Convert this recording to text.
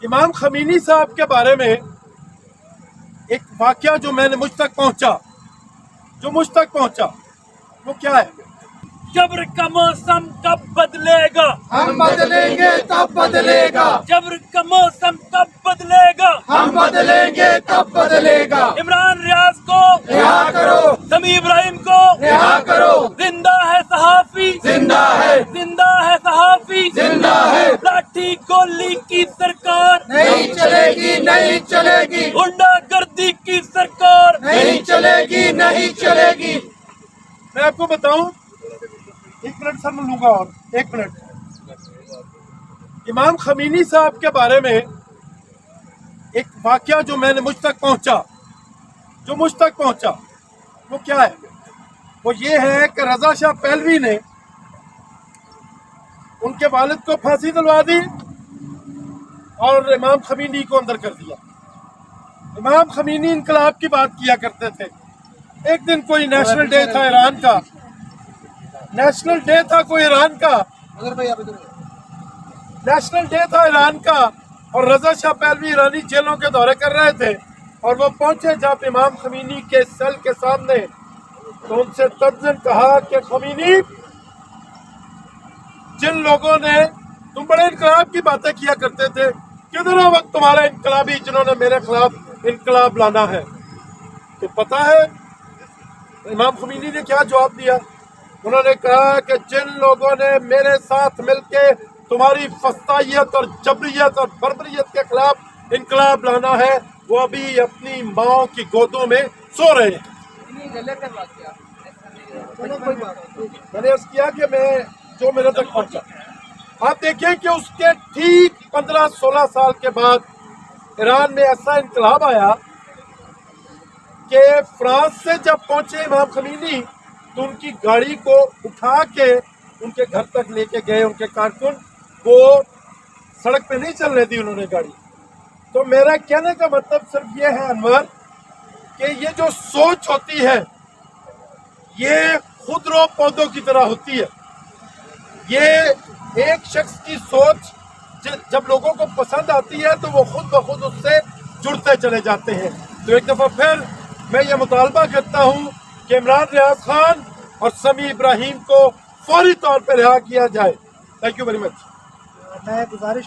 इमाम खमीनी साहब के बारे में एक वाकया जो मुझ तक पहुंचा वो क्या है? जब्र का मौसम कब बदलेगा? हम बदलेंगे तब बदलेगा। जब्र का मौसम कब बदलेगा? हम बदलेंगे तब बदलेगा। इमरान रियाज को रिहा करो, समी इब्राहिम को रिहा करो। जिंदा है सहाफी, जिंदा है, जिंदा है सहाफी, जिंदा है। लाठी गोली की सरकार नहीं चलेगी, नहीं चलेगी, गुंडागर्दी की सरकार नहीं चलेगी, नहीं चलेगी। मैं आपको बताऊं, एक मिनट सर मैं लूंगा और एक मिनट। इमाम खमीनी साहब के बारे में एक वाकया जो मुझ तक पहुंचा वो क्या है? वो ये है कि रजा शाह पहलवी ने उनके वालिद को फांसी दिलवा दी और इमाम खमीनी को अंदर कर दिया। इमाम खमीनी इनकलाब की बात किया करते थे। एक दिन कोई नेशनल डे था ईरान का, नेशनल डे था ईरान का और रजा शाह पहलवी ईरानी जेलों के दौरे कर रहे थे और वो पहुंचे जब इमाम खमीनी के सेल के सामने, तो उनसे तर्जन कहा कि खमीनी, जिन लोगों ने, तुम बड़े इनकलाब की बातें किया करते थे, किधर है वक्त तुम्हारा इनकलाबी जिन्होंने मेरे खिलाफ इनकलाब लाना है? तो पता है इमाम खमीनी ने क्या जवाब दिया? उन्होंने कहा कि जिन लोगों ने मेरे साथ मिलके तुम्हारी फस्तायत और जबरियत और बर्बरियत के खिलाफ इनकलाब लाना है, वो अभी अपनी माओ की गोदों में सो रहे हैं। मैंने अर्ज किया कि मैं जो मेरे तक पहुंचा, आप देखिए कि उसके ठीक 15-16 साल के बाद ईरान में ऐसा इनकलाब आया कि फ्रांस से जब पहुंचे इमाम खमीनी तो उनकी गाड़ी को उठा के उनके घर तक लेके गए उनके कारकुन, वो सड़क पे नहीं चलने दी उन्होंने गाड़ी। तो मेरा कहने का मतलब सिर्फ ये है अनवर कि ये जो सोच होती है ये खुदरो पौधों की तरह होती है। ये एक शख्स की सोच जब लोगों को पसंद आती है तो वो खुद ब खुद उससे जुड़ते चले जाते हैं। तो एक दफा फिर मैं ये मुतालबा करता हूँ कि इमरान रियाज खान और समी इब्राहिम को फौरी तौर पर रिहा किया जाए। Thank you very much. मैं गुजारिश